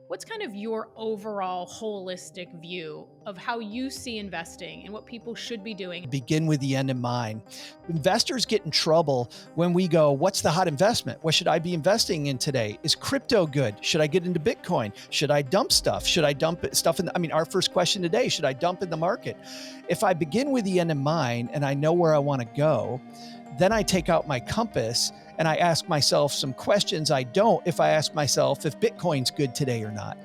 What's kind of your overall holistic view of how you see investing and what people should be doing? Begin with the end in mind. Investors get in trouble when we go, what's the hot investment? What should I be investing in today? Is crypto good? Should I get into Bitcoin? Should I dump stuff? Should I dump stuff in our first question today, should I dump in the market? If I begin with the end in mind and I know where I want to go, then I take out my compass and I ask myself some questions I don't if I ask myself if Bitcoin's good today or not.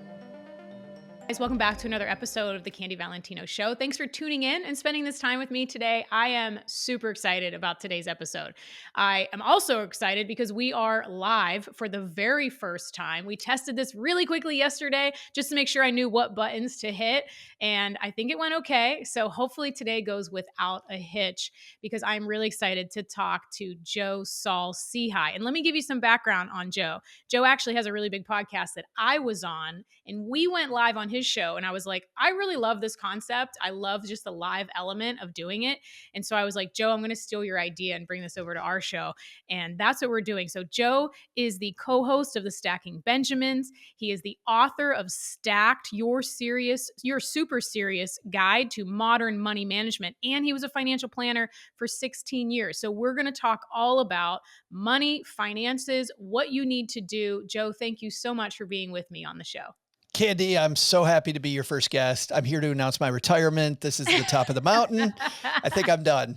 Guys, welcome back to another episode of the Candy Valentino Show. Thanks for tuning in and spending this time with me today. I am super excited about today's episode. I am also excited because we are live for the very first time. We tested this really quickly yesterday just to make sure I knew what buttons to hit, and I think it went okay. So hopefully today goes without a hitch because I'm really excited to talk to Joe Saul-Sehy. And let me give you some background on Joe. Joe actually has a really big podcast that I was on, and we went live on his show. And I was like, I really love this concept. I love just the live element of doing it. And so I was like, Joe, I'm going to steal your idea and bring this over to our show. And that's what we're doing. So Joe is the co-host of the Stacking Benjamins. He is the author of Stacked, your super serious guide to modern money management. And he was a financial planner for 16 years. So we're going to talk all about money, finances, what you need to do. Joe, thank you so much for being with me on the show. Candy, I'm so happy to be your first guest. I'm here to announce my retirement. This is the top of the mountain. I think I'm done.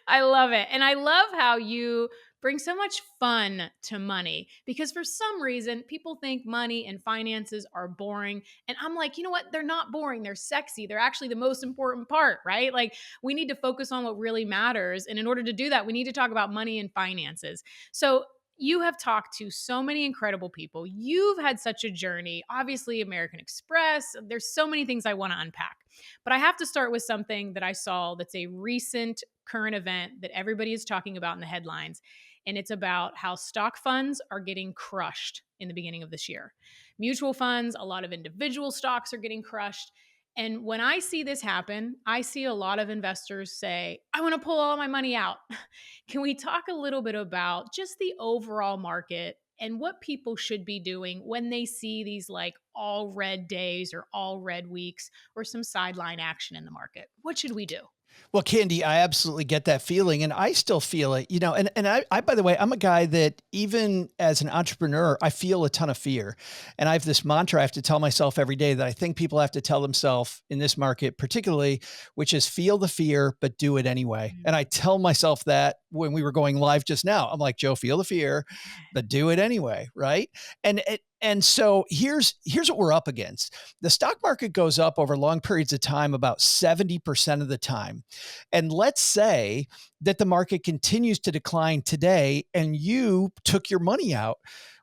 I love it. And I love how you bring so much fun to money because for some reason, people think money and finances are boring. And I'm like, you know what? They're not boring. They're sexy. They're actually the most important part, right? Like we need to focus on what really matters. And in order to do that, we need to talk about money and finances. So you have talked to so many incredible people. You've had such a journey. Obviously, American Express. There's so many things I want to unpack. But I have to start with something that I saw that's a recent current event that everybody is talking about in the headlines. And it's about how stock funds are getting crushed in the beginning of this year. Mutual funds, a lot of individual stocks are getting crushed. And when I see this happen, I see a lot of investors say, I want to pull all my money out. Can we talk a little bit about just the overall market and what people should be doing when they see these like all red days or all red weeks or some sideline action in the market? What should we do? Well, Candy, I absolutely get that feeling and I still feel it, and by the way, I'm a guy that even as an entrepreneur, I feel a ton of fear. And I have this mantra I have to tell myself every day that I think people have to tell themselves in this market, particularly, which is feel the fear, but do it anyway. And I tell myself that when we were going live just now, I'm like, Joe, feel the fear, but do it anyway. Right. And so here's what we're up against. The stock market goes up over long periods of time, about 70% of the time. And let's say that the market continues to decline today and you took your money out.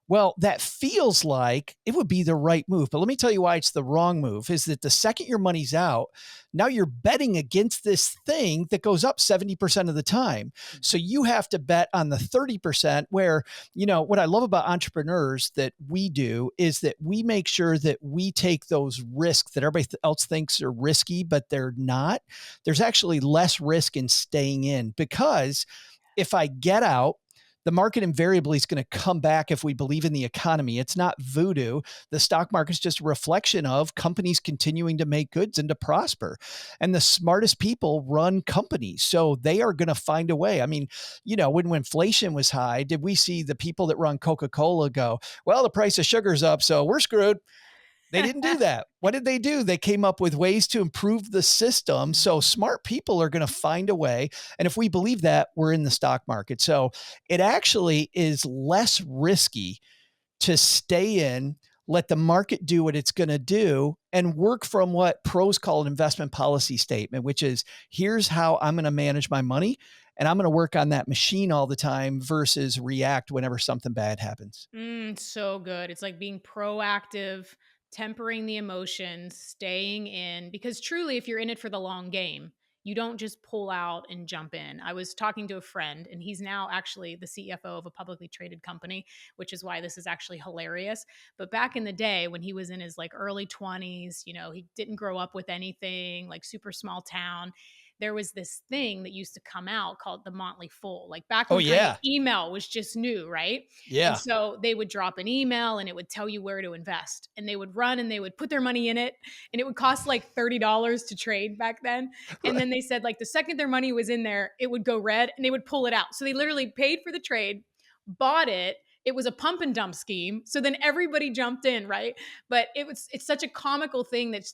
Well, that feels like it would be the right move. But let me tell you why it's the wrong move is that the second your money's out, now you're betting against this thing that goes up 70% of the time. So you have to bet on the 30% where, what I love about entrepreneurs that we do is that we make sure that we take those risks that everybody else thinks are risky, but they're not. There's actually less risk in staying in because if I get out, the market invariably is going to come back if we believe in the economy. It's not voodoo. The stock market is just a reflection of companies continuing to make goods and to prosper. And the smartest people run companies. So they are going to find a way. I mean, when inflation was high, did we see the people that run Coca-Cola go, well, the price of sugar's up, so we're screwed? They didn't do that. What did they do? They came up with ways to improve the system. So smart people are going to find a way. And if we believe that, we're in the stock market. So it actually is less risky to stay in, let the market do what it's going to do, and work from what pros call an investment policy statement, which is here's how I'm going to manage my money. And I'm going to work on that machine all the time versus react whenever something bad happens. So good. It's like being proactive, tempering the emotions, staying in, because truly, if you're in it for the long game, you don't just pull out and jump in. I was talking to a friend, and he's now actually the CFO of a publicly traded company, which is why this is actually hilarious. But back in the day when he was in his like early 20s, he didn't grow up with anything, like super small town. there was this thing that used to come out called the Motley Fool, like back Oh when kind of yeah. email was just new, right? And Yeah. so they would drop an email and it would tell you where to invest. And they would run and they would put their money in it. And it would cost like $30 to trade back then. And then they said, like, the second their money was in there, it would go red and they would pull it out. So they literally paid for the trade, bought it. It was a pump and dump scheme. So then everybody jumped in, right? But it's such a comical thing that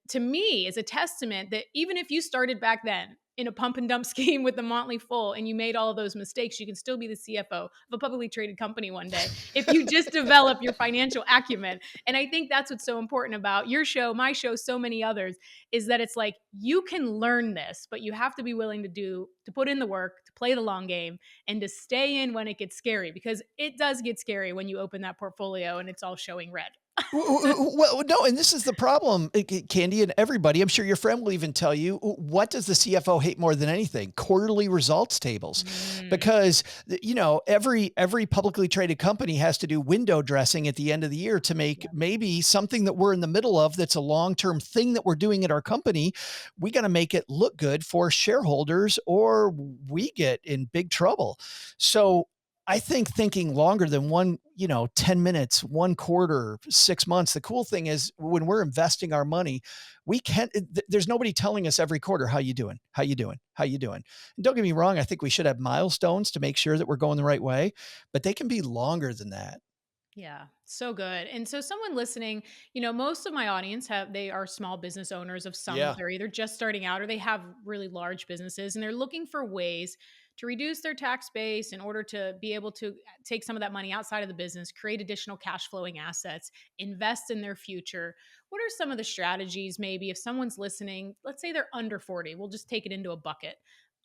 to me is a testament that even if you started back then in a pump and dump scheme with the Motley Fool and you made all of those mistakes, you can still be the CFO of a publicly traded company one day if you just develop your financial acumen. And I think that's what's so important about your show, my show, so many others, is that it's like you can learn this, but you have to be willing to put in the work, to play the long game, and to stay in when it gets scary, because it does get scary when you open that portfolio and it's all showing red. Well, no, and this is the problem, Candy, and everybody. I'm sure your friend will even tell you what does the CFO hate more than anything? Quarterly results tables, Mm, because every publicly traded company has to do window dressing at the end of the year to make yeah. maybe something that we're in the middle of that's a long term thing that we're doing at our company. We got to make it look good for shareholders, or we get in big trouble. So I think thinking longer than 10 minutes, 1 quarter, 6 months. The cool thing is when we're investing our money, we can't, there's nobody telling us every quarter, how you doing? How you doing? How you doing? And don't get me wrong. I think we should have milestones to make sure that we're going the right way, but they can be longer than that. Yeah, so good. And so someone listening, most of my audience they are small business owners of some, Yeah. they're either just starting out or they have really large businesses and they're looking for ways to reduce their tax base in order to be able to take some of that money outside of the business, create additional cash flowing assets, invest in their future. What are some of the strategies maybe if someone's listening, let's say they're under 40, we'll just take it into a bucket.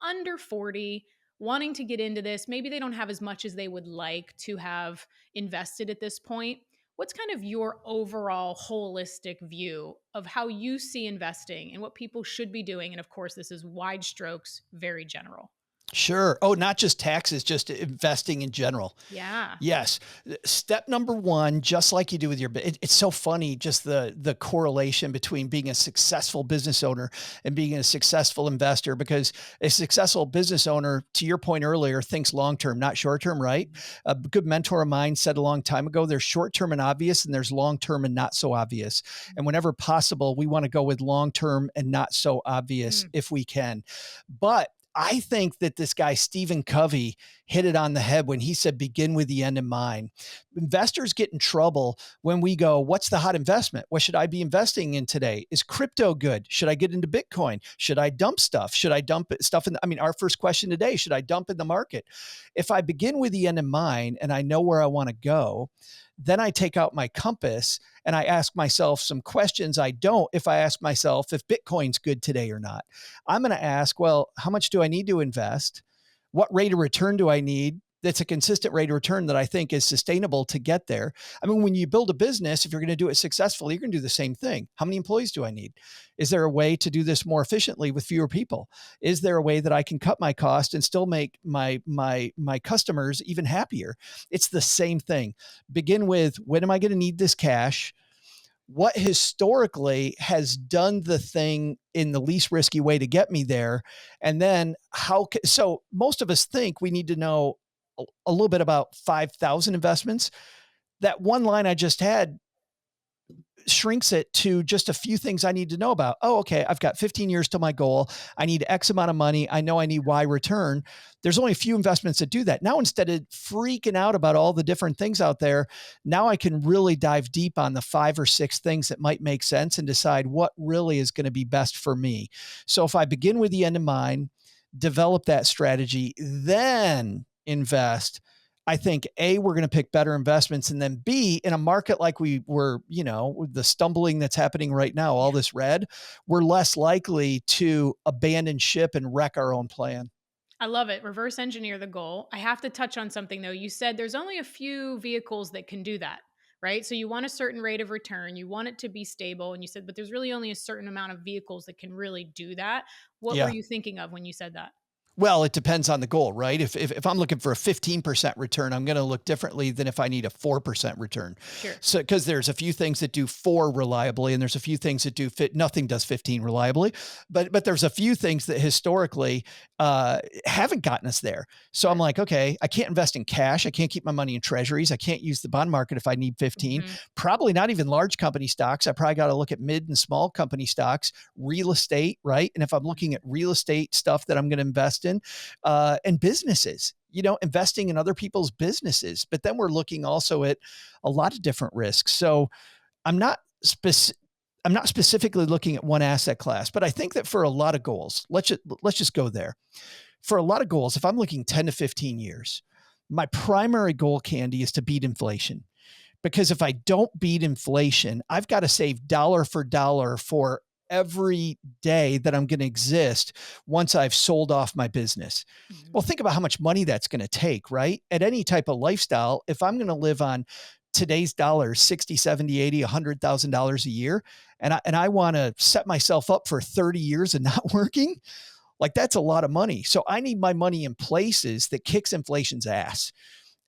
Under 40, wanting to get into this, maybe they don't have as much as they would like to have invested at this point. What's kind of your overall holistic view of how you see investing and what people should be doing? And of course, this is wide strokes, very general. Sure. Oh, not just taxes, just investing in general. Yeah. Yes. Step number one, just like you do with it's so funny, just the correlation between being a successful business owner and being a successful investor, because a successful business owner, to your point earlier, thinks long-term, not short-term, right? A good mentor of mine said a long time ago, there's short-term and obvious, and there's long-term and not so obvious. And whenever possible, we want to go with long-term and not so obvious Mm, if we can. But I think that this guy, Stephen Covey, hit it on the head when he said, begin with the end in mind. Investors get in trouble when we go, what's the hot investment? What should I be investing in today? Is crypto good? Should I get into Bitcoin? Should I dump stuff? Should I dump stuff in? Our first question today, should I dump in the market? If I begin with the end in mind and I know where I want to go, then I take out my compass and I ask myself some questions I don't if I ask myself if Bitcoin's good today or not. I'm going to ask, well, how much do I need to invest? What rate of return do I need? That's a consistent rate of return that I think is sustainable to get there. When you build a business, if you're going to do it successfully, you're going to do the same thing. How many employees do I need? Is there a way to do this more efficiently with fewer people? Is there a way that I can cut my cost and still make my customers even happier? It's the same thing. Begin with, when am I going to need this cash? What historically has done the thing in the least risky way to get me there? And then so most of us think we need to know a little bit about 5,000 investments. That one line I just had shrinks it to just a few things I need to know about. Oh, okay, I've got 15 years to my goal. I need X amount of money. I know I need Y return. There's only a few investments that do that. Now, instead of freaking out about all the different things out there, now I can really dive deep on the 5 or 6 things that might make sense and decide what really is going to be best for me. So if I begin with the end in mind, develop that strategy, then invest, I think A, we're going to pick better investments. And then B, in a market like we were, with the stumbling that's happening right now, all yeah. this red, we're less likely to abandon ship and wreck our own plan. I love it. Reverse engineer the goal. I have to touch on something though. You said there's only a few vehicles that can do that, right? So you want a certain rate of return, you want it to be stable. And you said, but there's really only a certain amount of vehicles that can really do that. What were Yeah. you thinking of when you said that? Well, it depends on the goal, right? If I'm looking for a 15% return, I'm going to look differently than if I need a 4% return. Sure. So, because there's a few things that do 4 reliably, and there's a few things that do fit. Nothing does 15 reliably, but there's a few things that historically haven't gotten us there. So I'm Right. like, okay, I can't invest in cash. I can't keep my money in treasuries. I can't use the bond market if I need 15. Mhm. Probably not even large company stocks. I probably got to look at mid and small company stocks, real estate, right? And if I'm looking at real estate stuff that I'm going to invest in, and businesses, investing in other people's businesses. But then we're looking also at a lot of different risks. So I'm not specific. I'm not specifically looking at one asset class, but I think that for a lot of goals, let's just go there. For a lot of goals, if I'm looking 10 to 15 years, my primary goal, Candy, is to beat inflation. Because if I don't beat inflation, I've got to save dollar for dollar for every day that I'm going to exist once I've sold off my business. Mhm. Well, think about how much money that's going to take, right? At any type of lifestyle, if I'm going to live on today's dollars, 60, 70, 80, $100,000 a year, and I want to set myself up for 30 years of not working, like that's a lot of money. So I need my money in places that kicks inflation's ass.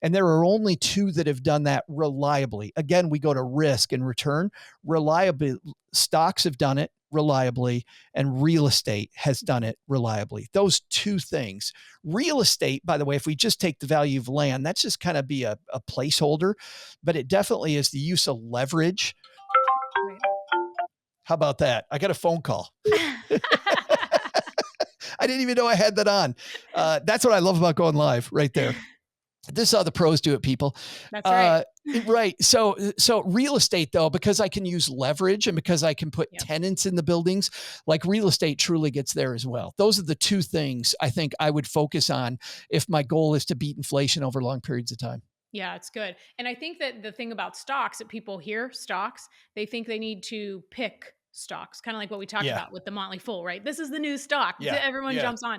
And there are only 2 that have done that reliably. Again, we go to risk and return. Reliably, stocks have done it reliably, and real estate has done it reliably. Those 2 things. Real estate, by the way, if we just take the value of land, that's just kind of be a placeholder, but it definitely is the use of leverage. Right. How about that? I got a phone call. I didn't even know I had that on. That's what I love about going live right there. This is how the pros do it, people. That's right. Right. So real estate though, because I can use leverage and because I can put Yep. tenants in the buildings, like real estate truly gets there as well. Those are the 2 things I think I would focus on if my goal is to beat inflation over long periods of time. Yeah, it's good. And I think that the thing about stocks that people hear stocks, they think they need to pick stocks, kind of like what we talked Yeah. about with the Motley Fool, right? This is the new stock. Yeah. Everyone Yeah. jumps on.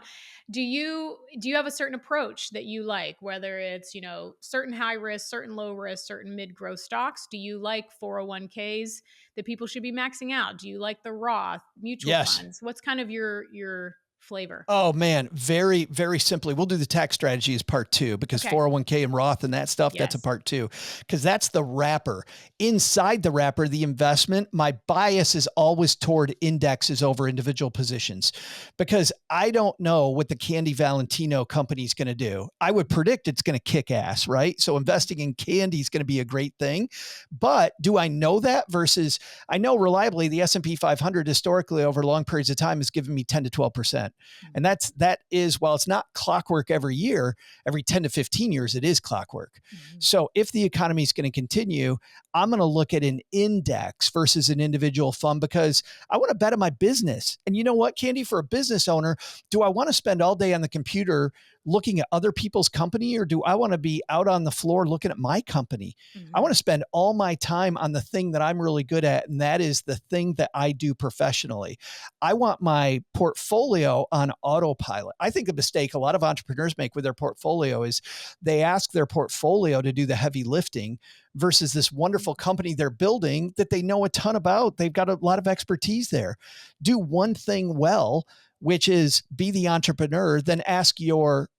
Do you have a certain approach that you like, whether it's, certain high risk, certain low risk, certain mid growth stocks? Do you like 401ks that people should be maxing out? Do you like the Roth mutual Yes. funds? What's kind of your flavor? Oh man, very, very simply. We'll do the tax strategy as part 2 because Okay. 401k and Roth and that stuff, that's a Yes. part 2 because that's the wrapper. Inside the wrapper, the investment, my bias is always toward indexes over individual positions because I don't know what the Candy Valentino company is going to do. I would predict it's going to kick ass, right? So investing in candy is going to be a great thing. But do I know that versus I know reliably the S&P 500 historically over long periods of time has given me 10 to 12%. And that is, while it's not clockwork every year, every 10 to 15 years, it is clockwork. Mhm. So if the economy is going to continue, I'm going to look at an index versus an individual fund because I want to bet on my business. And you know what, Candy, for a business owner, do I want to spend all day on the computer looking at other people's company or do I want to be out on the floor looking at my company? I want to spend all my time on the thing that I'm really good at. And that is the thing that I do professionally. I want my portfolio on autopilot. I think the mistake a lot of entrepreneurs make with their portfolio is they ask their portfolio to do the heavy lifting versus this wonderful company they're building that they know a ton about. They've got a lot of expertise there. Do one thing well, which is be the entrepreneur, then ask your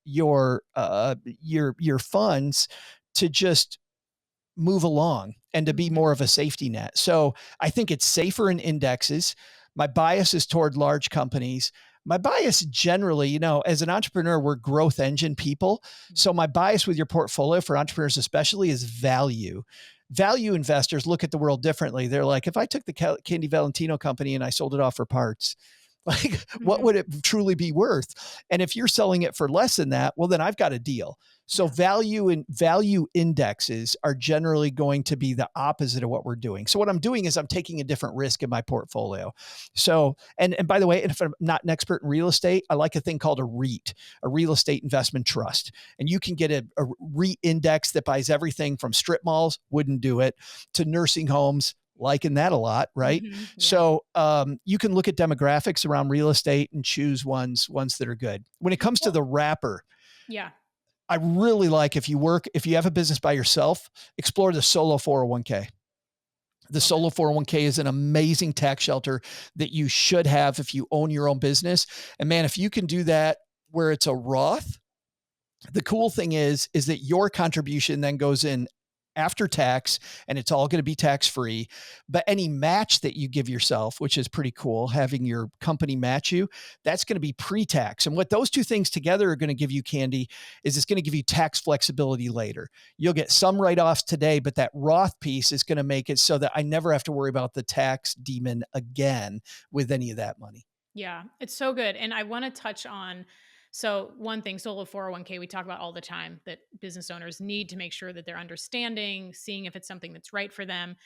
funds to just move along and to be more of a safety net. So I think it's safer in indexes. My bias is toward large companies. My bias generally, as an entrepreneur, we're growth engine people. So my bias with your portfolio for entrepreneurs especially is value. Value investors look at the world differently. They're like, if I took the Candy Valentino company and I sold it off for parts, like what would it truly be worth? And if you're selling it for less than that, well, then I've got a deal. So value indexes are generally going to be the opposite of what we're doing. So what I'm doing is I'm taking a different risk in my portfolio. So, and by the way, if I'm not an expert in real estate, I like a thing called a REIT, a real estate investment trust. And you can get a REIT index that buys everything from strip malls, wouldn't do it, to nursing homes, liking that a lot, right? Mhm. Yeah. So you can look at demographics around real estate and choose ones that are good. When it comes to the wrapper, Yeah. I really like if you have a business by yourself, explore the solo 401k. The solo 401k is an amazing tax shelter that you should have if you own your own business. And man, if you can do that where it's a Roth, the cool thing is that your contribution then goes in after tax and it's all going to be tax free. But any match that you give yourself, which is pretty cool, having your company match you, that's going to be pre-tax. And what those two things together are going to give you, Candy, is it's going to give you tax flexibility later. You'll get some write-offs today, but that Roth piece is going to make it so that I never have to worry about the tax demon again with any of that money. Yeah, it's so good. And I want to touch on, so one thing, solo 401k, we talk about all the time that business owners need to make sure that they're understanding, seeing if it's something that's right for them,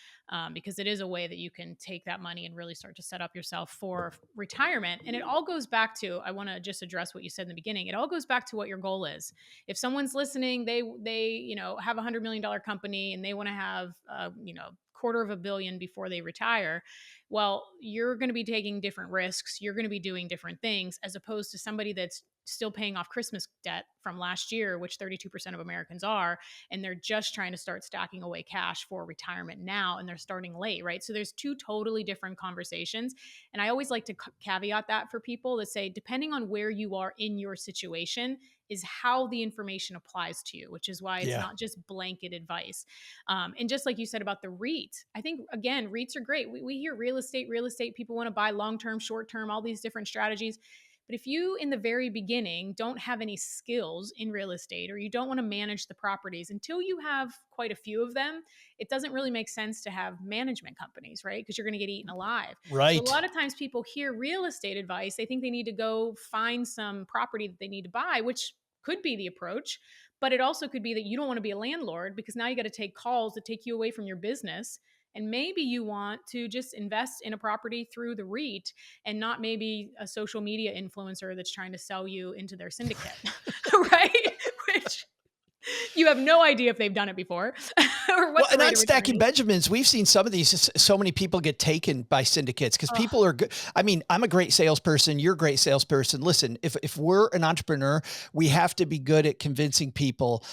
because it is a way that you can take that money and really start to set up yourself for retirement. And it all goes back to, I want to just address what you said in the beginning. It all goes back to what your goal is. If someone's listening, they have $100 million company and they want to have, $250 million before they retire. Well, you're going to be taking different risks. You're going to be doing different things as opposed to somebody that's still paying off Christmas debt from last year, which 32% of Americans are, and they're just trying to start stacking away cash for retirement now, and they're starting late, right? So there's two totally different conversations. And I always like to caveat that for people that say, depending on where you are in your situation, is how the information applies to you, which is why it's Yeah. not just blanket advice. And just like you said about the REIT, I think, again, REITs are great. We hear real estate, people want to buy long-term, short-term, all these different strategies. But if you, in the very beginning, don't have any skills in real estate or you don't want to manage the properties until you have quite a few of them, it doesn't really make sense to have management companies, right? Because you're going to get eaten alive. So a Right. lot of times people hear real estate advice, they think they need to go find some property that they need to buy, which could be the approach. But it also could be that you don't want to be a landlord because now you got to take calls that take you away from your business. And maybe you want to just invest in a property through the REIT and not maybe a social media influencer that's trying to sell you into their syndicate, right? Which you have no idea if they've done it before or what Well, the and rate on of return Stacking is. Benjamins, we've seen some of these. So many people get taken by syndicates because Oh, people are good. I mean, I'm a great salesperson. You're a great salesperson. Listen, if we're an entrepreneur, we have to be good at convincing people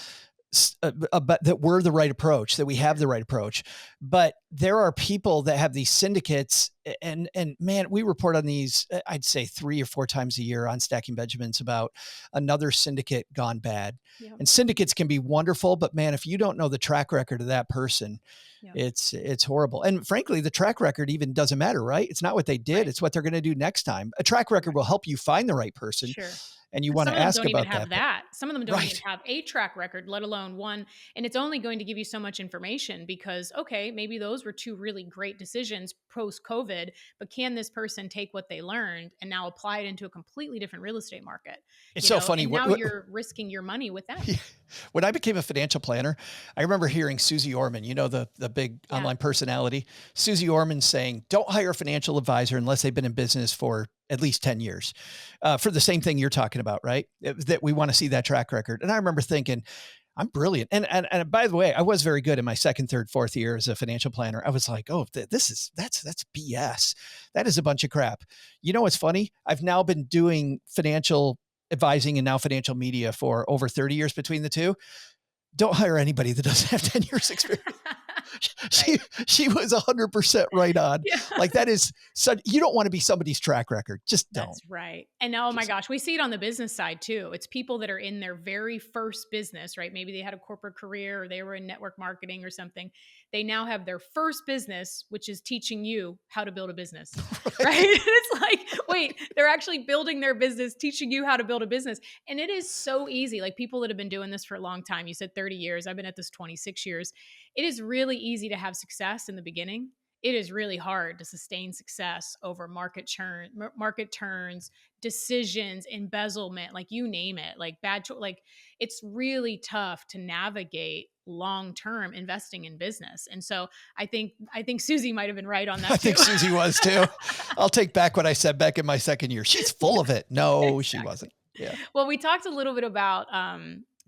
but that we're the right approach, that we have the right approach. But there are people that have these syndicates, and man, we report on these. I'd say 3 or 4 times a year on Stacking Benjamins about another syndicate gone bad. yeah, And syndicates can be wonderful, but man, if you don't know the track record of that person, yeah, it's horrible. And frankly, the track record even doesn't matter, right? It's not what they did; right, it's what they're going to do next time. A track record right. will help you find the right person, Sure. and you And want some to of them ask don't even about have that. But that. Some of them don't even right, have a track record, let alone one. And it's only going to give you so much information because, okay, maybe those were two really great decisions post COVID, but can this person take what they learned and now apply it into a completely different real estate market? it's so funny. And now you're risking your money with them. When I became a financial planner, I remember hearing Susie Orman, the big Yeah. online personality, Susie Orman saying, "Don't hire a financial advisor unless they've been in business for at least 10 years for the same thing you're talking about, right? That we want to see that track record." And I remember thinking, I'm brilliant. And by the way, I was very good in my second, third, fourth year as a financial planner. I was like, oh, that's BS. That is a bunch of crap. You know what's funny? I've now been doing financial advising and now financial media for over 30 years between the two. Don't hire anybody that doesn't have 10 years experience. Right. She was 100% right on. Yeah. Like that is such, you don't want to be somebody's track record. Just don't. That's right. And oh my Just gosh, we see it on the business side too. It's people that are in their very first business, right? Maybe they had a corporate career or they were in network marketing or something. They now have their first business, which is teaching you how to build a business, right? right. And it's like, wait, they're actually building their business, teaching you how to build a business. And it is so easy. Like people that have been doing this for a long time, you said 30 years, I've been at this 26 years. It is really easy to have success in the beginning. It is really hard to sustain success over market turns, decisions, embezzlement, like you name it, like like it's really tough to navigate long-term investing in business. And so I think Susie might have been right on I that too. think Susie was too. I'll take back what I said back in my second year. She's full of it. No, she Exactly. wasn't. Yeah. Well, we talked a little bit about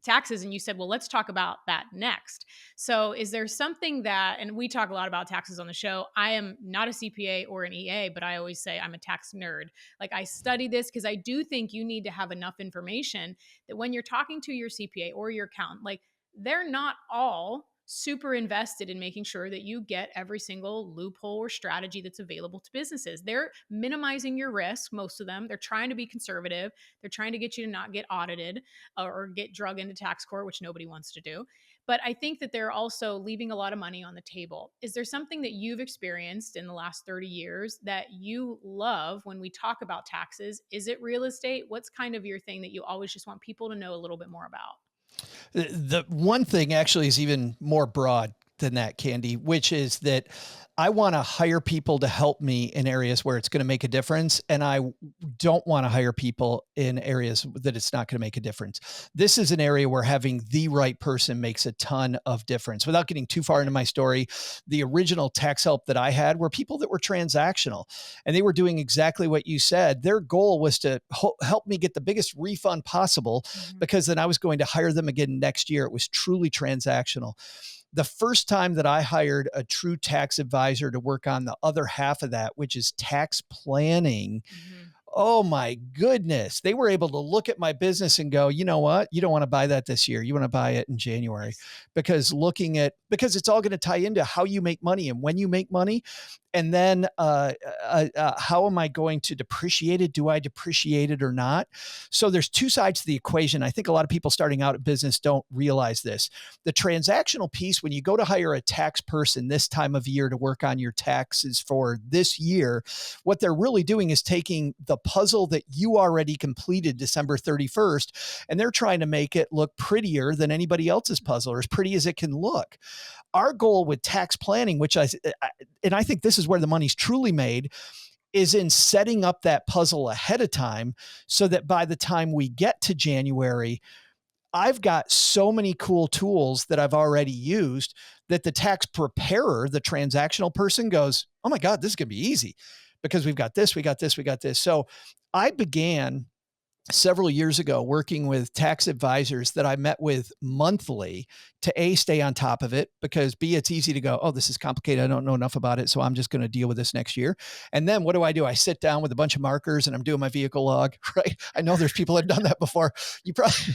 taxes, and you said, well, let's talk about that next. So, is there something that, and we talk a lot about taxes on the show. I am not a CPA or an EA, but I always say I'm a tax nerd. Like, I study this because I do think you need to have enough information that when you're talking to your CPA or your accountant, like, they're not all super invested in making sure that you get every single loophole or strategy that's available to businesses. They're minimizing your risk, most of them. They're trying to be conservative. They're trying to get you to not get audited or get drug into tax court, which nobody wants to do. But I think that they're also leaving a lot of money on the table. Is there something that you've experienced in the last 30 years that you love when we talk about taxes? Is it real estate? What's kind of your thing that you always just want people to know a little bit more about? The one thing actually is even more broad than that, Candy, which is that I want to hire people to help me in areas where it's going to make a difference. And I don't want to hire people in areas that it's not going to make a difference. This is an area where having the right person makes a ton of difference. Without getting too far into my story, the original tax help that I had were people that were transactional, and they were doing exactly what you said. Their goal was to help me get the biggest refund possible, because then I was going to hire them again next year. It was truly transactional. The first time that I hired a true tax advisor to work on the other half of that, which is tax planning, oh my goodness, they were able to look at my business and go, you know what? You don't want to buy that this year. You want to buy it in January, because it's all going to tie into how you make money and when you make money. And then how am I going to depreciate it? Do I depreciate it or not? So there's two sides to the equation. I think a lot of people starting out in business don't realize this. The transactional piece, when you go to hire a tax person this time of year to work on your taxes for this year, what they're really doing is taking the puzzle that you already completed December 31st, and they're trying to make it look prettier than anybody else's puzzle, or as pretty as it can look. Our goal with tax planning, and I think this is where the money's truly made, is in setting up that puzzle ahead of time, so that by the time we get to January, I've got so many cool tools that I've already used that the tax preparer, the transactional person, goes, oh my God, this is going to be easy because we've got this, we got this, we got this. So I began several years ago working with tax advisors that I met with monthly to stay on top of it, because it's easy to go, oh, this is complicated, I don't know enough about it, so I'm just going to deal with this next year. And then what do? I sit down with a bunch of markers and I'm doing my vehicle log, right? I know there's people that have done that before. You probably,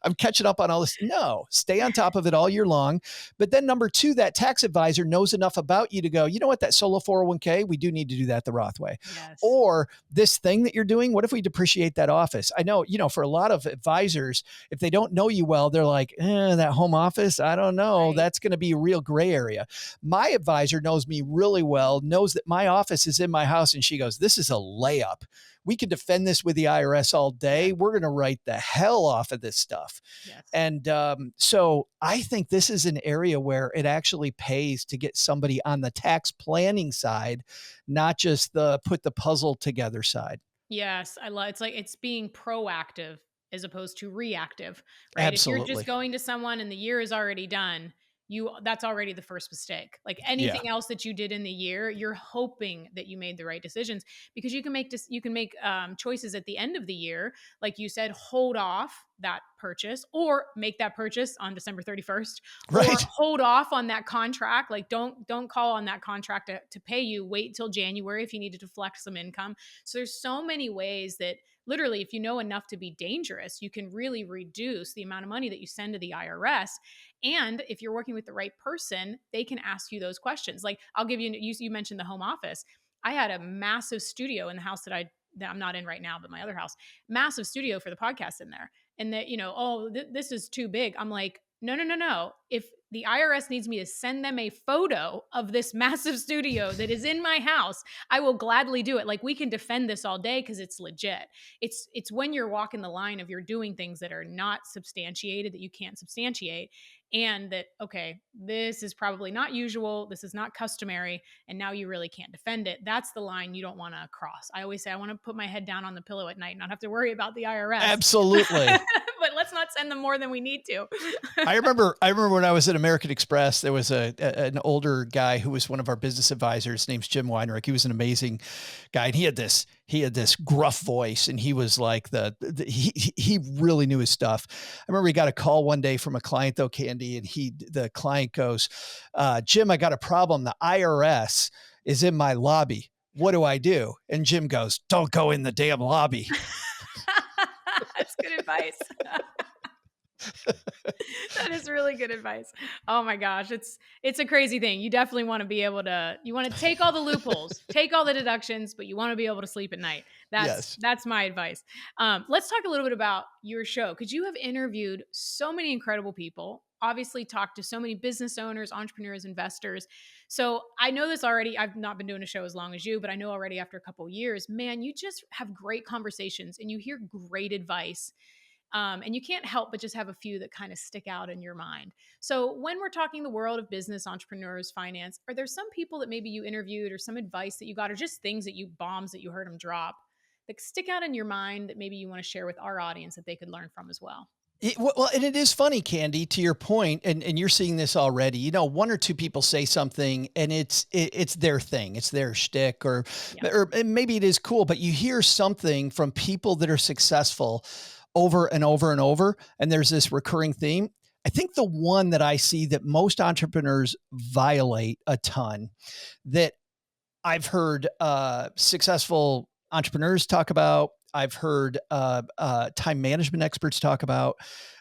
I'm catching up on all this. No, stay on top of it all year long. But then number two, that tax advisor knows enough about you to go, you know what, that solo 401k, we do need to do that the Roth way. Yes. Or this thing that you're doing, what if we depreciate that office? I know, for a lot of advisors, if they don't know you well, they're like, that home office, I don't know. Right. That's going to be a real gray area. My advisor knows me really well, knows that my office is in my house, and she goes, this is a layup. We can defend this with the IRS all day. We're going to write the hell off of this stuff. Yes. And so I think this is an area where it actually pays to get somebody on the tax planning side, not just the put the puzzle together side. Yes, I love it's being proactive as opposed to reactive, right? Absolutely. If you're just going to someone and the year is already done, that's already the first mistake. Like anything else that you did in the year, you're hoping that you made the right decisions, because you can make choices at the end of the year. Like you said, hold off that purchase or make that purchase on December 31st, right? Or hold off on that contract. Like don't call on that contract to pay you. Wait till January if you needed to flex some income. So there's so many ways that literally, if you know enough to be dangerous, you can really reduce the amount of money that you send to the IRS. And if you're working with the right person, they can ask you those questions. Like I'll give you mentioned the home office. I had a massive studio in the house that I'm not in right now, but my other house, massive studio for the podcast in there. And that, this is too big. I'm like, no. If the IRS needs me to send them a photo of this massive studio that is in my house, I will gladly do it. Like we can defend this all day because it's legit. It's when you're walking the line of you're doing things that are not substantiated, that you can't substantiate, and that, okay, this is probably not usual, this is not customary, and now you really can't defend it. That's the line you don't want to cross. I always say I want to put my head down on the pillow at night and not have to worry about the IRS. Absolutely. But let's not send them more than we need to. I remember when I was at American Express, there was an older guy who was one of our business advisors. His name's Jim Weinrich. He was an amazing guy, and he had this gruff voice, and he was like he really knew his stuff. I remember he got a call one day from a client though, Candy, and the client goes, Jim, I got a problem. The IRS is in my lobby. What do I do? And Jim goes, don't go in the damn lobby. That's good advice. That is really good advice. Oh my gosh, it's a crazy thing. You definitely want to be able to you want to take all the loopholes, take all the deductions, but you want to be able to sleep at night. That's Yes. that's my advice. Let's talk a little bit about your show because you have interviewed so many incredible people. Obviously, talked to so many business owners, entrepreneurs, investors. So I know this already. I've not been doing a show as long as you, but I know already after a couple years, man, you just have great conversations and you hear great advice, and you can't help but just have a few that kind of stick out in your mind. So, when we're talking the world of business, entrepreneurs, finance, are there some people that maybe you interviewed or some advice that you got or just things that you bombs that you heard them drop that stick out in your mind that maybe you want to share with our audience that they could learn from as well? Well, and it is funny, Candy, to your point, and you're seeing this already. One or two people say something, and it's their thing, it's their shtick, Yeah. or and maybe it is cool, but you hear something from people that are successful over and over and over, and there's this recurring theme. I think the one that I see that most entrepreneurs violate a ton, that I've heard successful entrepreneurs talk about. I've heard time management experts talk about.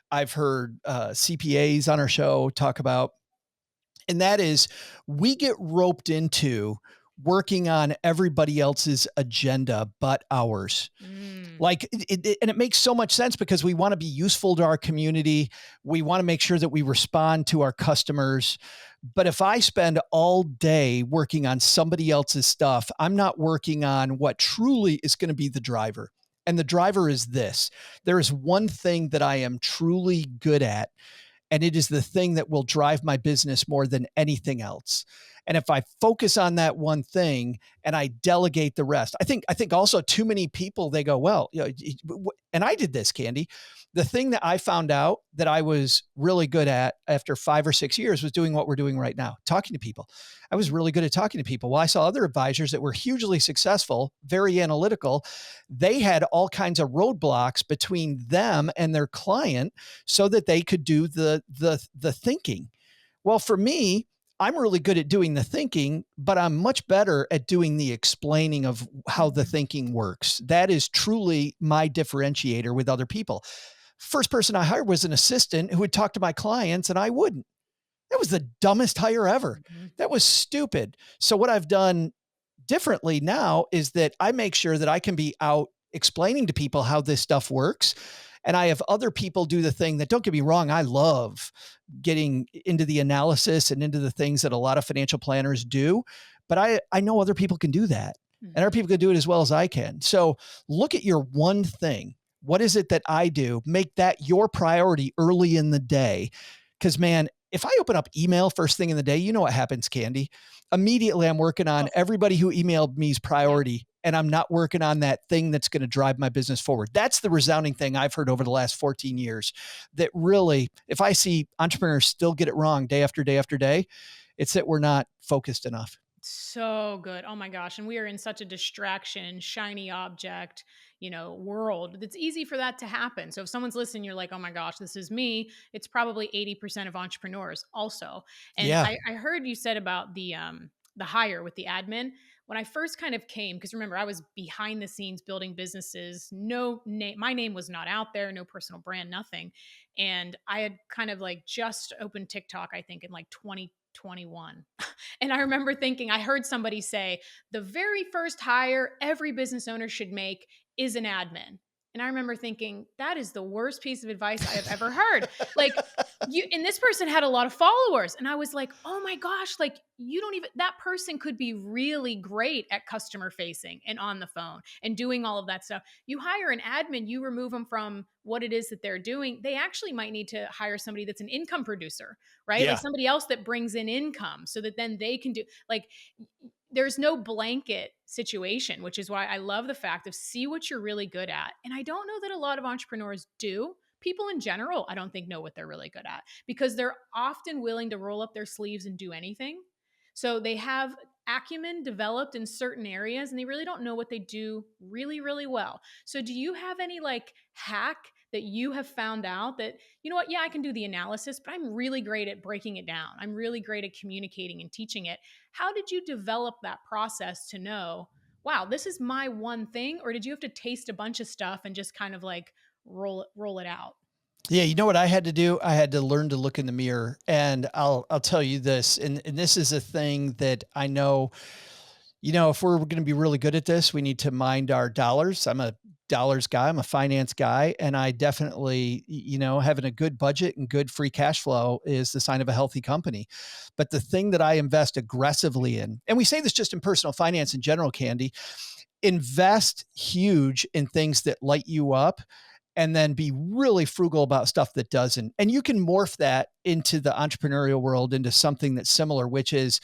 I've heard CPAs on our show talk about. And that is, we get roped into working on everybody else's agenda but ours. Mm. Like, and it makes so much sense because we want to be useful to our community. We want to make sure that we respond to our customers. But if I spend all day working on somebody else's stuff, I'm not working on what truly is going to be the driver. And the driver is this: there is one thing that I am truly good at, and it is the thing that will drive my business more than anything else. And if I focus on that one thing and I delegate the rest, I think also too many people, they go, well, and I did this, Candy. The thing that I found out that I was really good at after 5 or 6 years was doing what we're doing right now, talking to people. I was really good at talking to people. Well, I saw other advisors that were hugely successful, very analytical. They had all kinds of roadblocks between them and their client so that they could do the thinking. Well, for me, I'm really good at doing the thinking, but I'm much better at doing the explaining of how the Mhm. thinking works. That is truly my differentiator with other people. First person I hired was an assistant who would talk to my clients and I wouldn't. That was the dumbest hire ever. Mhm. That was stupid. So what I've done differently now is that I make sure that I can be out explaining to people how this stuff works. And I have other people do the thing that, don't get me wrong, I love getting into the analysis and into the things that a lot of financial planners do. But I know other people can do that. And other Mhm. people can do it as well as I can. So look at your one thing. What is it that I do? Make that your priority early in the day. Because, man, if I open up email first thing in the day, you know what happens, Candy. Immediately, I'm working on Oh, everybody who emailed me's yeah. priority, and I'm not working on that thing that's going to drive my business forward. That's the resounding thing I've heard over the last 14 years, that really, if I see entrepreneurs still get it wrong day after day after day, it's that we're not focused enough. So good. Oh my gosh. And we are in such a distraction, shiny object, world. It's easy for that to happen. So if someone's listening, you're like, oh my gosh, this is me. It's probably 80% of entrepreneurs also. And Yeah. I heard you said about the hire with the admin. When I first kind of came, because remember, I was behind the scenes building businesses. No name, my name was not out there, no personal brand, nothing. And I had kind of like just opened TikTok, I think, in like 2021. And I remember thinking, I heard somebody say, the very first hire every business owner should make is an admin. And I remember thinking, that is the worst piece of advice I have ever heard. Like, and this person had a lot of followers. And I was like, oh my gosh, like, you don't even, that person could be really great at customer facing and on the phone and doing all of that stuff. You hire an admin, you remove them from what it is that they're doing. They actually might need to hire somebody that's an income producer, right? Like Yeah. somebody else that brings in income so that then they can do like there's no blanket situation, which is why I love the fact of see what you're really good at. And I don't know that a lot of entrepreneurs do. People in general, I don't think know what they're really good at because they're often willing to roll up their sleeves and do anything. So they have acumen developed in certain areas and they really don't know what they do really, really well. So do you have any like hack that you have found out that, you know what, yeah, I can do the analysis, but I'm really great at breaking it down. I'm really great at communicating and teaching it. How did you develop that process to know, wow, this is my one thing? Or did you have to taste a bunch of stuff and just kind of like roll it out? Yeah, you know what I had to do? I had to learn to look in the mirror, and I'll tell you this, and this is a thing that I know, if we're going to be really good at this, we need to mind our dollars. I'm a dollars guy. I'm a finance guy, and I definitely, having a good budget and good free cash flow is the sign of a healthy company. But the thing that I invest aggressively in, and we say this just in personal finance in general, Candy, invest huge in things that light you up and then be really frugal about stuff that doesn't. And you can morph that into the entrepreneurial world into something that's similar, which is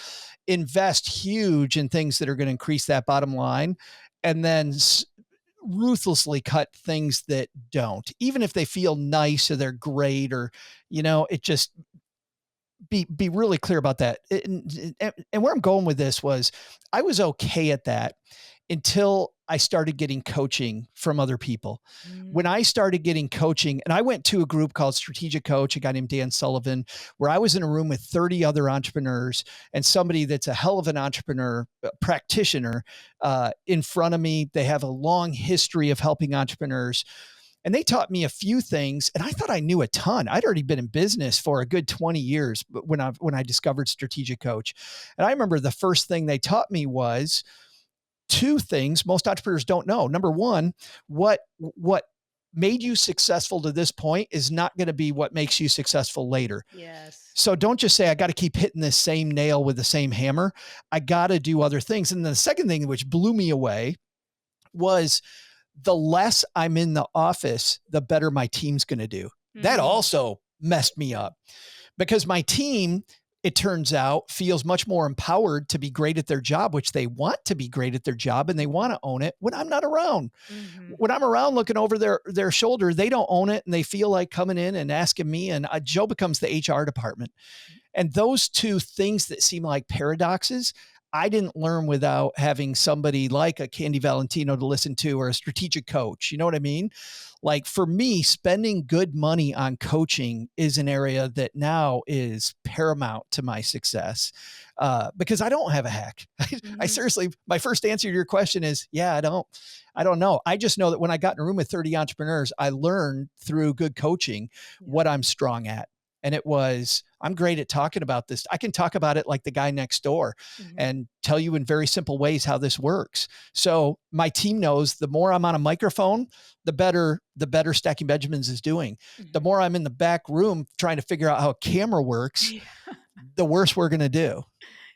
invest huge in things that are going to increase that bottom line and then ruthlessly cut things that don't, even if they feel nice or they're great or, it just be really clear about that. And where I'm going with this was I was okay at that until I started getting coaching from other people. When Mm. I started getting coaching, and I went to a group called Strategic Coach, a guy named Dan Sullivan, where I was in a room with 30 other entrepreneurs and somebody that's a hell of an entrepreneur practitioner in front of me. They have a long history of helping entrepreneurs. And they taught me a few things, and I thought I knew a ton. I'd already been in business for a good 20 years when I discovered Strategic Coach. And I remember the first thing they taught me was two things most entrepreneurs don't know. Number one, what made you successful to this point is not going to be what makes you successful later. Yes. So don't just say, I got to keep hitting this same nail with the same hammer. I got to do other things. And the second thing, which blew me away, was the less I'm in the office, the better my team's going to do. That Mm. also messed me up because my team, it turns out, feels much more empowered to be great at their job, which they want to be great at their job and they want to own it when I'm not around. Mhm. When I'm around looking over their shoulder, they don't own it and they feel like coming in and asking me. And Joe becomes the HR department. And those two things that seem like paradoxes, I didn't learn without having somebody like a Candy Valentino to listen to or a strategic coach. You know what I mean? Like for me, spending good money on coaching is an area that now is paramount to my success because I don't have a hack. I Mhm. seriously, my first answer to your question is, yeah, I don't know. I just know that when I got in a room with 30 entrepreneurs, I learned through good coaching Yep. what I'm strong at. And it was, I'm great at talking about this. I can talk about it like the guy next door Mhm. and tell you in very simple ways how this works. So my team knows the more I'm on a microphone, the better Stacking Benjamins is doing. The Mhm. more I'm in the back room trying to figure out how a camera works, the worse we're going to do.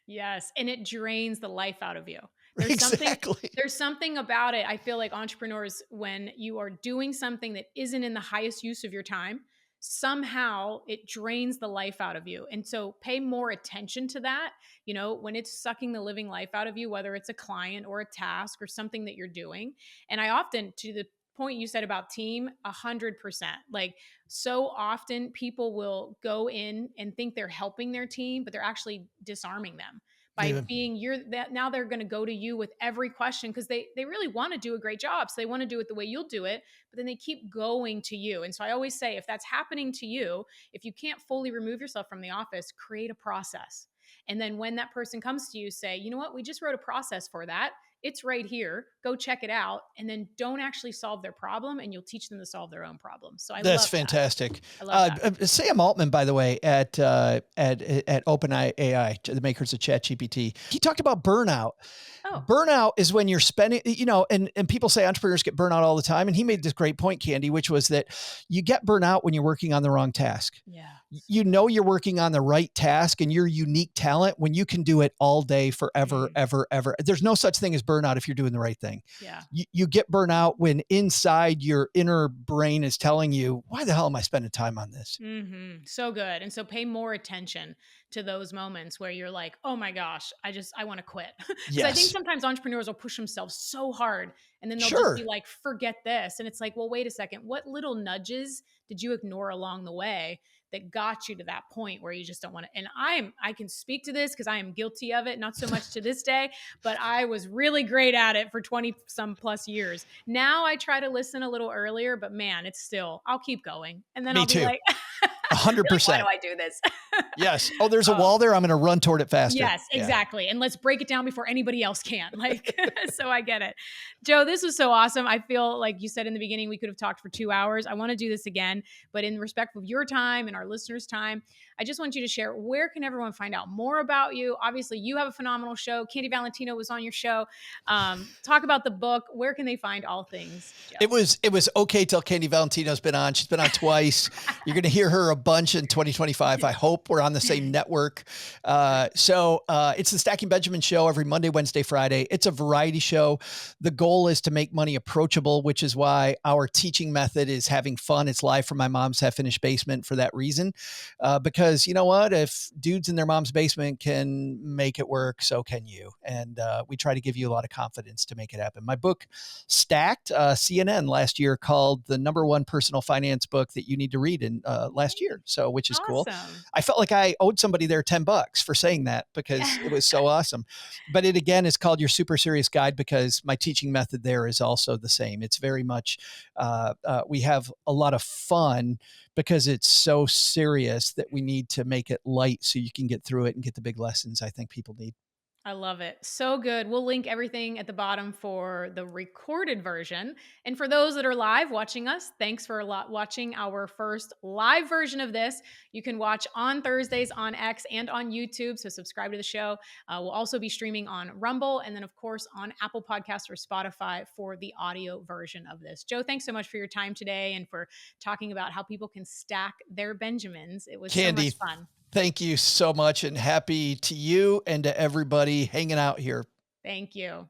Yes, and it drains the life out of you. There's something Exactly. there's something about it. I feel like entrepreneurs, when you are doing something that isn't in the highest use of your time, somehow it drains the life out of you. And so pay more attention to that, when it's sucking the living life out of you, whether it's a client or a task or something that you're doing. And I often, to the point you said about team, 100%. Like, so often people will go in and think they're helping their team, but they're actually disarming them by Yeah. being you're that now they're going to go to you with every question because they really want to do a great job. So they want to do it the way you'll do it, but then they keep going to you. And so I always say, if that's happening to you, if you can't fully remove yourself from the office, create a process. And then when that person comes to you, say, you know what, we just wrote a process for that. It's right here. Go check it out. And then don't actually solve their problem, and you'll teach them to solve their own problem. So I That's love that. fantastic. I love that. Sam Altman, by the way, at OpenAI, the makers of ChatGPT, he talked about burnout. Oh, Burnout is when you're spending, and people say entrepreneurs get burnout all the time. And he made this great point, Candy, which was that you get burnout when you're working on the wrong task. yes. You know you're working on the right task and your unique talent when you can do it all day forever, Mm, ever, ever. There's no such thing as burnout if you're doing the right thing. yeah. You get burnout when inside your inner brain is telling you, why the hell am I spending time on this? So good. And so pay more attention to those moments where you're like, oh my gosh, I want to quit. Because I think Yes, sometimes entrepreneurs will push themselves so hard and then they'll just be sure. like, forget this. And it's like, well, wait a second. What little nudges did you ignore along the way that got you to that point where you just don't want to? And I can speak to this because I am guilty of it, not so much to this day, but I was really great at it for 20 some plus years. Now I try to listen a little earlier, but man, it's still, I'll keep going. And then Me I'll be too. like, You're like, why do 100%. I do this? Yes. Oh, there's a Oh, wall there. I'm going to run toward it faster. yes, Yeah. exactly. And let's break it down before anybody else can. Like, so I get it. Joe, this was so awesome. I feel like you said in the beginning, we could have talked for 2 hours. I want to do this again, but in respect of your time and our listeners' time, I just want you to share, where can everyone find out more about you? Obviously, you have a phenomenal show. Candy Valentino was on your show. Talk about the book. Where can they find all things, It Joe? was it was okay till Candy Valentino's been on. She's been on twice. You're going to hear her a bunch in 2025. I hope we're on the same network. Great. It's the Stacking Benjamin Show every Monday, Wednesday, Friday. It's a variety show. The goal is to make money approachable, which is why our teaching method is having fun. It's live from my mom's half finished basement for that reason. Because you know what? If dudes in their mom's basement can make it work, so can you. And we try to give you a lot of confidence to make it happen. My book, Stacked, CNN last year called the #1 personal finance book that you need to read in last year. So, which is cool. Awesome. I felt like I owed somebody there $10 for saying that because it was so awesome. But it again is called Your Super Serious Guide because my teaching method there is also the same. It's very much, we have a lot of fun because it's so serious that we need to make it light so you can get through it and get the big lessons I think people need. I love it. So good. We'll link everything at the bottom for the recorded version. And for those that are live watching us, thanks for watching our first live version of this. You can watch on Thursdays on X and on YouTube. So subscribe to the show. We'll also be streaming on Rumble and then, of course, on Apple Podcasts or Spotify for the audio version of this. Joe, thanks so much for your time today and for talking about how people can stack their Benjamins. It was so Candy, much fun. thank you so much and happy to you and to everybody hanging out here. Thank you.